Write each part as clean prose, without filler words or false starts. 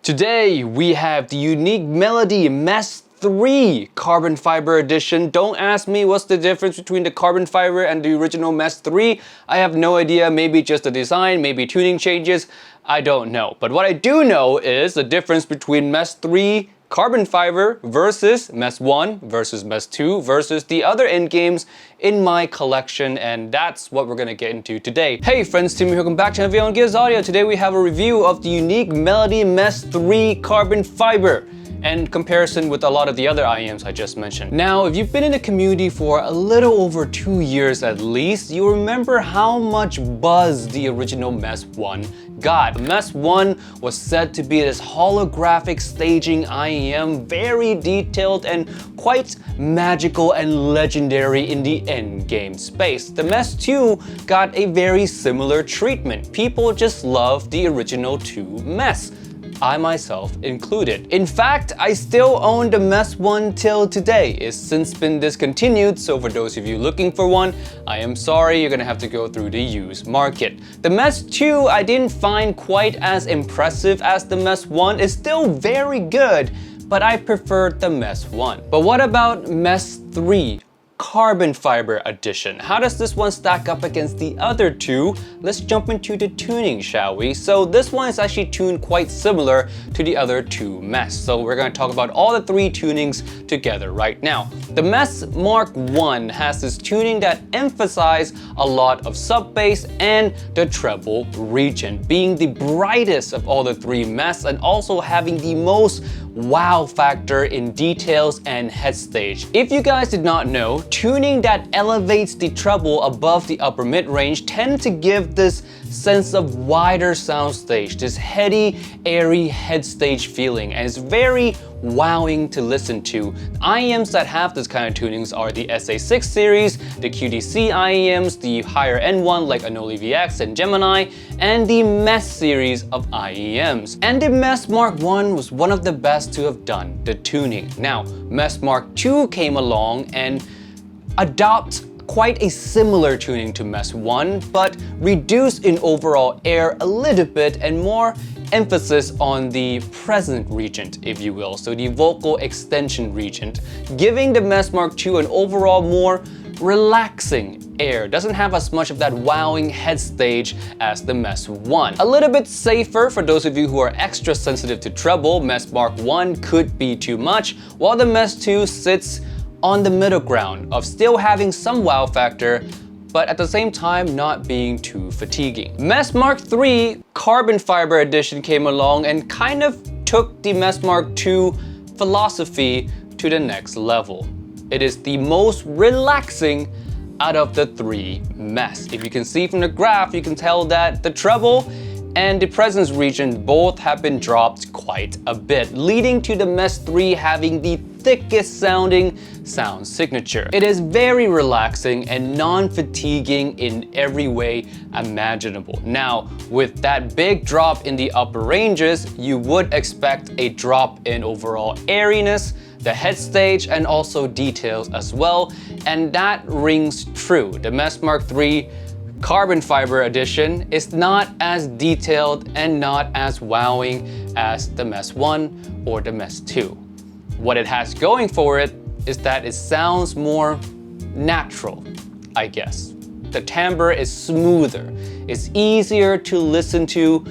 Today we have the unique melody MEST 3 carbon fiber edition. Don't ask me what's the difference between the carbon fiber and the original MEST 3. I have no idea, maybe just the design, maybe tuning changes, I don't know. But what I do know is the difference between MEST 3 carbon fiber versus MEST 1 versus MEST 2 versus the other end games in my collection, and that's what we're gonna get into today. Hey friends, Timmy here, welcome back to another video on Gears Audio. Today we have a review of the unique melody MEST 3 carbon fiber and comparison with a lot of the other IEMs I just mentioned. Now, if you've been in the community for a little over 2 years at least, you remember how much buzz the original MEST 1 got. MEST 1 was said to be this holographic staging IEM, very detailed and quite magical and legendary in the endgame space. The MEST 2 got a very similar treatment. People just love the original 2 MEST. I myself included. In fact, I still own the MEST 1 till today. It's since been discontinued, so for those of you looking for one, I am sorry, you're gonna have to go through the used market. The MEST 2 I didn't find quite as impressive as the MEST 1. It's still very good, but I preferred the MEST 1. But what about MEST 3? Carbon fiber edition. How does this one stack up against the other two? Let's jump into the tuning, shall we? So this one is actually tuned quite similar to the other 2 MEST. So we're going to talk about all the 3 tunings together right now. The MEST Mark 1 has this tuning that emphasizes a lot of sub bass and the treble region, being the brightest of all the 3 MESTs and also having the most wow factor in details and head stage. If you guys did not know, tuning that elevates the treble above the upper mid-range tend to give this sense of wider soundstage, this heady, airy head stage feeling, and it's very wowing to listen to. IEMs that have this kind of tunings are the SA6 series, the QDC IEMs, the higher end one like Annihilator VX and Gemini, and the MEST series of IEMs. And the MEST Mark 1 was one of the best to have done the tuning. Now, MEST Mark 2 came along and adopt quite a similar tuning to MEST 1, but reduced in overall air a little bit and more emphasis on the present regent, if you will, so the vocal extension regent, giving the MEST Mark 2 an overall more relaxing air. Doesn't have as much of that wowing head stage as the MEST 1. A little bit safer for those of you who are extra sensitive to treble. MEST Mark 1 could be too much, while the MEST 2 sits on the middle ground of still having some wow factor, but at the same time not being too fatiguing. MEST Mark 3 carbon fiber edition came along and kind of took the MEST Mark 2 philosophy to the next level. It is the most relaxing out of the 3 MEST. If you can see from the graph, you can tell that the treble and the presence region both have been dropped quite a bit, leading to the MEST 3 having the thickest sounding sound signature. It is very relaxing and non-fatiguing in every way imaginable. Now, with that big drop in the upper ranges, you would expect a drop in overall airiness, the head stage, and also details as well, and that rings true. The MEST Mark 3 carbon fiber edition is not as detailed and not as wowing as the MEST 1 or the MEST 2. What it has going for it is that it sounds more natural, I guess. The timbre is smoother, it's easier to listen to,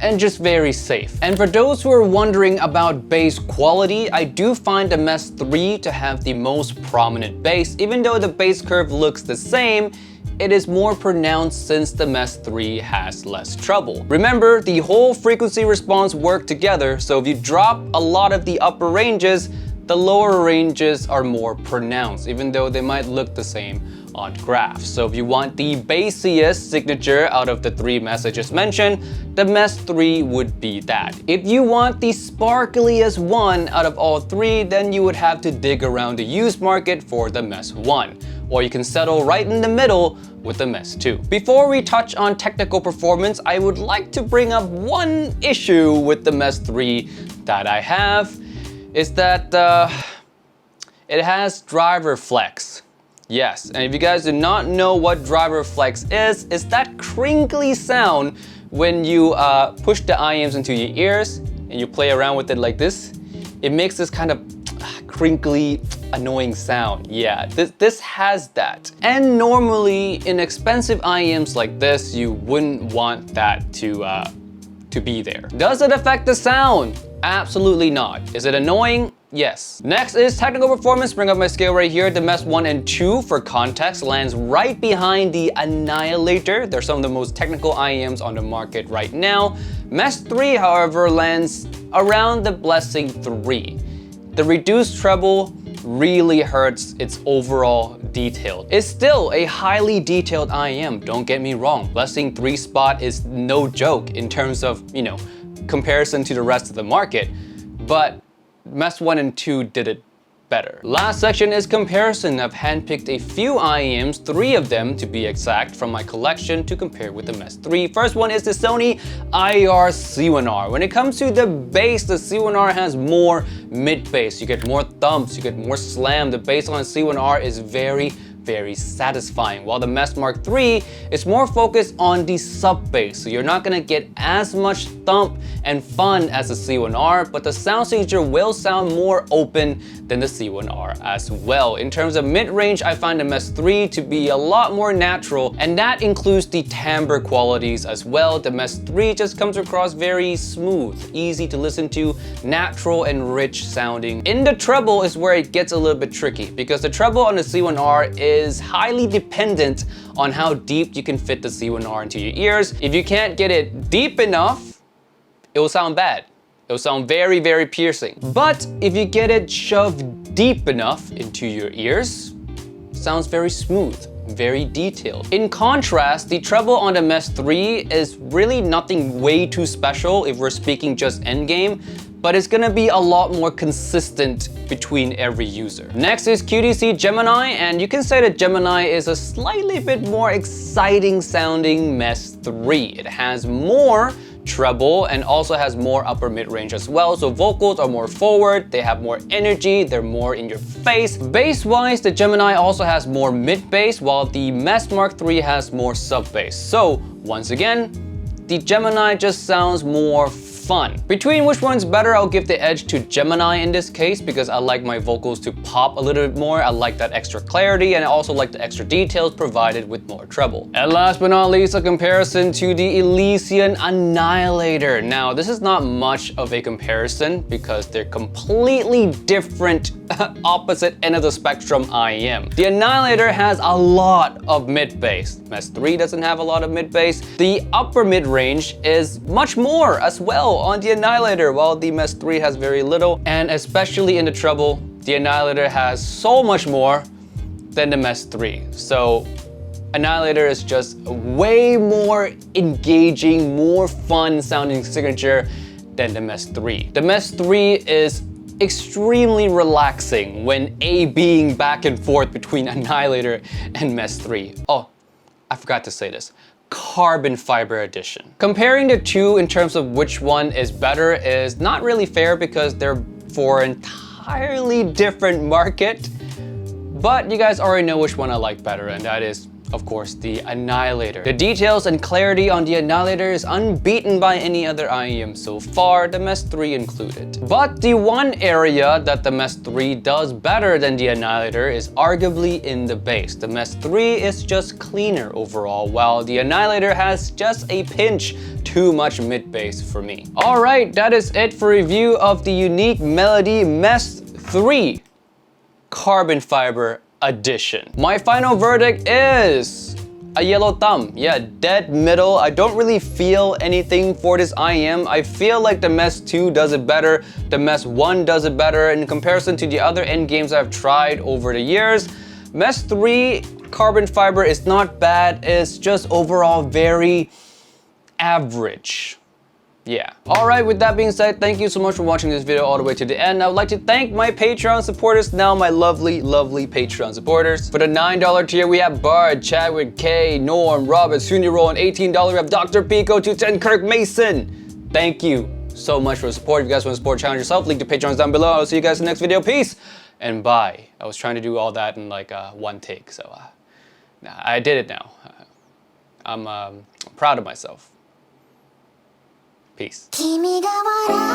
and just very safe. And for those who are wondering about bass quality, I do find the MEST 3 to have the most prominent bass. Even though the bass curve looks the same, it is more pronounced since the MEST 3 has less treble. Remember, the whole frequency response work together, so if you drop a lot of the upper ranges, the lower ranges are more pronounced, even though they might look the same on graphs. So if you want the bassiest signature out of the 3 MESTs I just mentioned, the MEST 3 would be that. If you want the sparkliest one out of all 3, then you would have to dig around the used market for the MEST 1. Or you can settle right in the middle with the MEST 2. Before we touch on technical performance, I would like to bring up one issue with the MEST 3 that I have, is that it has driver flex. Yes, and if you guys do not know what driver flex is, it's that crinkly sound when you push the IEMs into your ears and you play around with it like this, it makes this kind of crinkly, annoying sound. Yeah, this has that. And normally in expensive IEMs like this, you wouldn't want that to be there. Does it affect the sound? Absolutely not. Is it annoying? Yes. Next is technical performance. Bring up my scale right here. The MEST 1 and 2, for context, lands right behind the Annihilator. They're some of the most technical IEMs on the market right now. MEST 3, however, lands around the Blessing 3. The reduced treble really hurts its overall detail. It's still a highly detailed IEM, don't get me wrong. Blessing 3 spot is no joke in terms of, you know, comparison to the rest of the market, but MEST 1 and 2 did it better. Last section is comparison. I've handpicked a few IEMs, 3 of them to be exact, from my collection to compare with the MEST 3. First one is the Sony IR C1R. When it comes to the bass, the C1R has more mid bass. You get more thumps, you get more slam. The bass on C1R is very satisfying, while the MEST Mark III is more focused on the sub bass, so you're not gonna get as much thump and fun as the C1R, but the sound signature will sound more open than the C1R as well. In terms of mid-range, I find the MEST 3 to be a lot more natural, and that includes the timbre qualities as well. The MEST 3 just comes across very smooth, easy to listen to, natural and rich sounding. In the treble is where it gets a little bit tricky, because the treble on the C1R is highly dependent on how deep you can fit the C1R into your ears. If you can't get it deep enough, it will sound bad. It will sound very piercing. But if you get it shoved deep enough into your ears, it sounds very smooth, very detailed. In contrast, the treble on the MEST 3 is really nothing way too special if we're speaking just endgame, but it's gonna be a lot more consistent between every user. Next is QDC Gemini, and you can say that Gemini is a slightly bit more exciting sounding MEST 3. It has more treble and also has more upper mid-range as well, so vocals are more forward, they have more energy, they're more in your face. Bass-wise, the Gemini also has more mid-bass, while the MEST Mark III has more sub-bass. So once again, the Gemini just sounds more fun. Between which one's better, I'll give the edge to Gemini in this case, because I like my vocals to pop a little bit more. I like that extra clarity, and I also like the extra details provided with more treble. And last but not least, a comparison to the Elysian Annihilator. Now, this is not much of a comparison because they're completely different opposite end of the spectrum IEM. The Annihilator has a lot of mid-bass. MEST 3 doesn't have a lot of mid-bass. The upper mid-range is much more as well on the Annihilator, while the MEST 3 has very little, and especially in the treble, the Annihilator has so much more than the MEST 3. So Annihilator is just a way more engaging, more fun sounding signature than the MEST 3. The MEST 3 is extremely relaxing when A-being back and forth between Annihilator and MEST 3. Oh, I forgot to say this. Carbon fiber edition. Comparing the two in terms of which one is better is not really fair because they're for an entirely different market, but you guys already know which one I like better, and that is, of course, the Annihilator. The details and clarity on the Annihilator is unbeaten by any other IEM so far, the MEST 3 included. But the one area that the MEST 3 does better than the Annihilator is arguably in the bass. The MEST 3 is just cleaner overall, while the Annihilator has just a pinch too much mid-bass for me. Alright, that is it for review of the unique Melody MEST 3 Carbon Fiber Edition. My final verdict is a yellow thumb. Yeah, dead middle. I don't really feel anything for this IEM. I feel like the MEST 2 does it better. The MEST 1 does it better in comparison to the other end games I've tried over the years. MEST 3 carbon fiber is not bad. It's just overall very average. Yeah. Alright, with that being said, thank you so much for watching this video all the way to the end. I would like to thank my Patreon supporters, now my lovely Patreon supporters. For the $9 tier, we have Bard, Chadwick K, Norm, Robert, Suniro, and $18 we have Dr. Pico, 210 Kirk Mason. Thank you so much for the support. If you guys want to support, challenge yourself, link to Patreon down below. I'll see you guys in the next video. Peace and bye. I was trying to do all that in like one take, so I did it now. I'm proud of myself. Peace. 君が笑